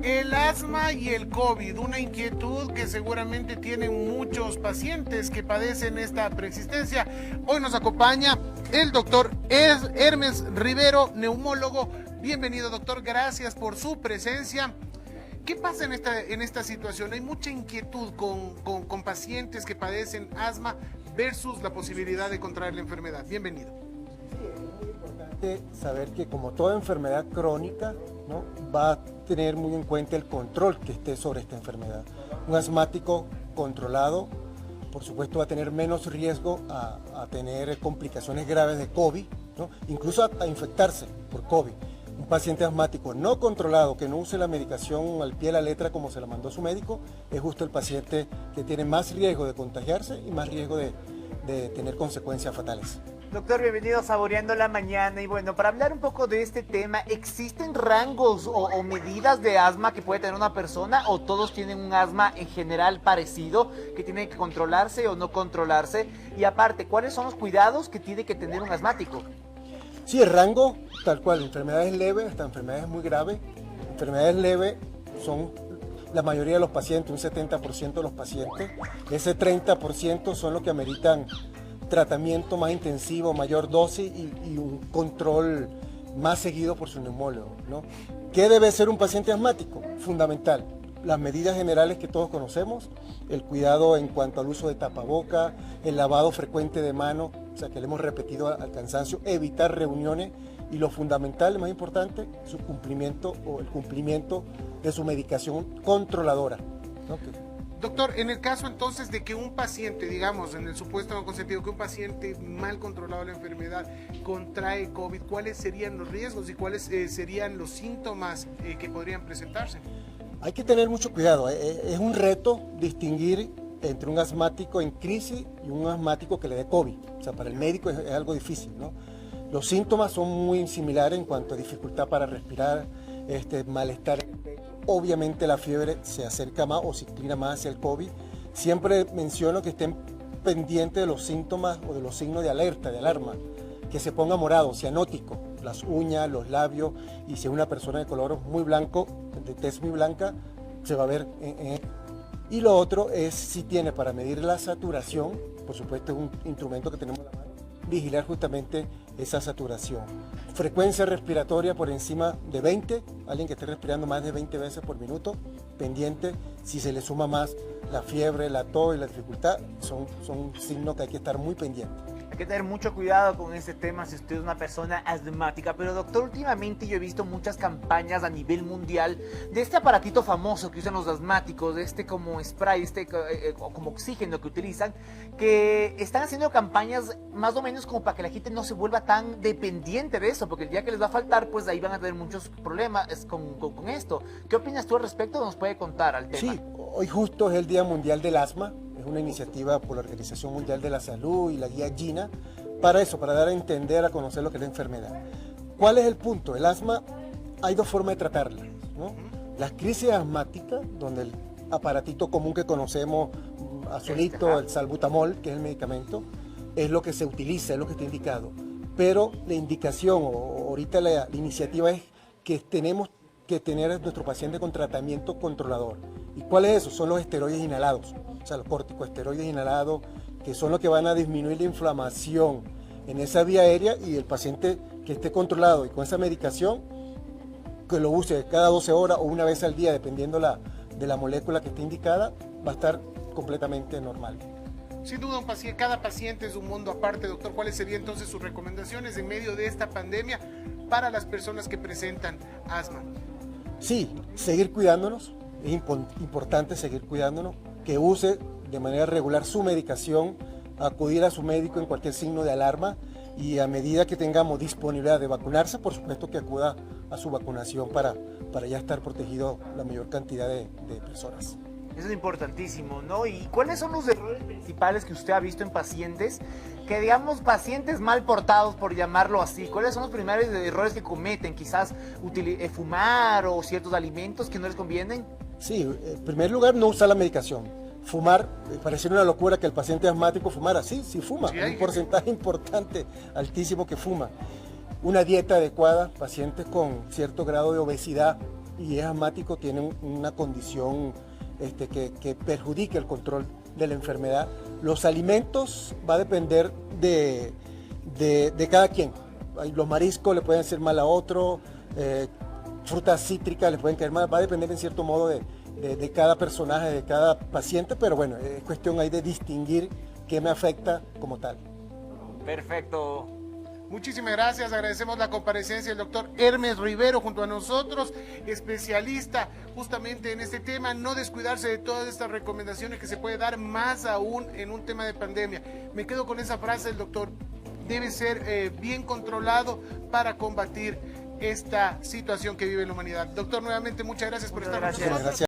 El asma y el COVID, una inquietud que seguramente tienen muchos pacientes que padecen esta preexistencia. Hoy nos acompaña el doctor Hermes Rivero, neumólogo. Bienvenido, doctor, gracias por su presencia. ¿Qué pasa en esta situación? Hay mucha inquietud con pacientes que padecen asma versus la posibilidad de contraer la enfermedad. Bienvenido. Sí, es muy importante saber que como toda enfermedad crónica, ¿no?, va a tener muy en cuenta el control que esté sobre esta enfermedad. Un asmático controlado, por supuesto, va a tener menos riesgo a tener complicaciones graves de COVID, ¿no?, incluso a infectarse por COVID. Un paciente asmático no controlado, que no use la medicación al pie de la letra como se la mandó su médico, es justo el paciente que tiene más riesgo de contagiarse y más riesgo de tener consecuencias fatales. Doctor, bienvenido a Saboreando la Mañana. Y bueno, para hablar un poco de este tema, ¿existen rangos o medidas de asma que puede tener una persona o todos tienen un asma en general parecido, que tiene que controlarse o no controlarse? Y aparte, ¿cuáles son los cuidados que tiene que tener un asmático? Sí, el rango, tal cual, enfermedades leves hasta enfermedades muy graves. Enfermedades leves son la mayoría de los pacientes, un 70% de los pacientes. Ese 30% son los que ameritan tratamiento más intensivo, mayor dosis y un control más seguido por su neumólogo, ¿no? ¿Qué debe ser un paciente asmático? Fundamental. Las medidas generales que todos conocemos, el cuidado en cuanto al uso de tapaboca, el lavado frecuente de manos, o sea que le hemos repetido al cansancio, evitar reuniones y lo fundamental, más importante, su cumplimiento o el cumplimiento de su medicación controladora, ¿no? Doctor, en el caso entonces de que un paciente, digamos, en el supuesto no consentido, que un paciente mal controlado la enfermedad contrae COVID, ¿cuáles serían los riesgos y cuáles serían los síntomas que podrían presentarse? Hay que tener mucho cuidado, es un reto distinguir entre un asmático en crisis y un asmático que le dé COVID. O sea, para el médico es algo difícil, ¿no? Los síntomas son muy similares en cuanto a dificultad para respirar, malestar en el pecho. Obviamente la fiebre se acerca más o se inclina más hacia el COVID. Siempre menciono que estén pendientes de los síntomas o de los signos de alerta, de alarma, que se ponga morado, cianótico, las uñas, los labios, y si es una persona de color muy blanco, de tez muy blanca, se va a ver Y lo otro es si tiene para medir la saturación, por supuesto es un instrumento que tenemos en la mano, vigilar justamente esa saturación. Frecuencia respiratoria por encima de 20, alguien que esté respirando más de 20 veces por minuto, pendiente. Si se le suma más la fiebre, la tos y la dificultad, son signos que hay que estar muy pendiente. Hay que tener mucho cuidado con este tema si usted es una persona asmática. Pero doctor, últimamente yo he visto muchas campañas a nivel mundial de este aparatito famoso que usan los asmáticos, de este como spray, como oxígeno que utilizan, que están haciendo campañas más o menos como para que la gente no se vuelva tan dependiente de eso, porque el día que les va a faltar, pues ahí van a tener muchos problemas con esto. ¿Qué opinas tú al respecto? ¿Nos puede contar al tema? Sí, hoy justo es el Día Mundial del Asma. Es una iniciativa por la Organización Mundial de la Salud y la guía GINA para eso, para dar a entender, a conocer lo que es la enfermedad. ¿Cuál es el punto? El asma, hay dos formas de tratarla, ¿no? Las crisis asmáticas, donde el aparatito común que conocemos, azulito, el salbutamol, que es el medicamento, es lo que se utiliza, es lo que está indicado. Pero la indicación, o ahorita la iniciativa es que tenemos que tener a nuestro paciente con tratamiento controlador. ¿Y cuál es eso? Son los esteroides inhalados, o sea, los corticosteroides inhalados, que son los que van a disminuir la inflamación en esa vía aérea, y el paciente que esté controlado y con esa medicación, que lo use cada 12 horas o una vez al día, dependiendo de la molécula que esté indicada, va a estar completamente normal. Sin duda, cada paciente es un mundo aparte, doctor. ¿Cuáles serían entonces sus recomendaciones en medio de esta pandemia para las personas que presentan asma? Sí, seguir cuidándonos, es importante seguir cuidándonos, que use de manera regular su medicación, acudir a su médico en cualquier signo de alarma, y a medida que tengamos disponibilidad de vacunarse, por supuesto que acuda a su vacunación para ya estar protegido la mayor cantidad de personas. Eso es importantísimo, ¿no? ¿Y cuáles son los errores principales que usted ha visto en pacientes, que digamos pacientes mal portados, por llamarlo así? ¿Cuáles son los primeros errores que cometen? Quizás fumar o ciertos alimentos que no les convienen. Sí, en primer lugar, no usar la medicación. Fumar, parece una locura que el paciente asmático fumara. Sí fuma, hay un porcentaje importante, altísimo, que fuma. Una dieta adecuada, pacientes con cierto grado de obesidad, y es asmático tiene una condición que perjudica el control de la enfermedad. Los alimentos va a depender de cada quien. Los mariscos le pueden hacer mal a otro, frutas cítricas le pueden caer mal, va a depender en cierto modo de cada personaje, de cada paciente, pero bueno, es cuestión ahí de distinguir qué me afecta como tal. Perfecto. Muchísimas gracias, agradecemos la comparecencia del doctor Hermes Rivero junto a nosotros, especialista justamente en este tema, no descuidarse de todas estas recomendaciones que se puede dar más aún en un tema de pandemia. Me quedo con esa frase del doctor, debe ser bien controlado para combatir esta situación que vive la humanidad. Doctor, nuevamente muchas gracias por estar con nosotros. Gracias.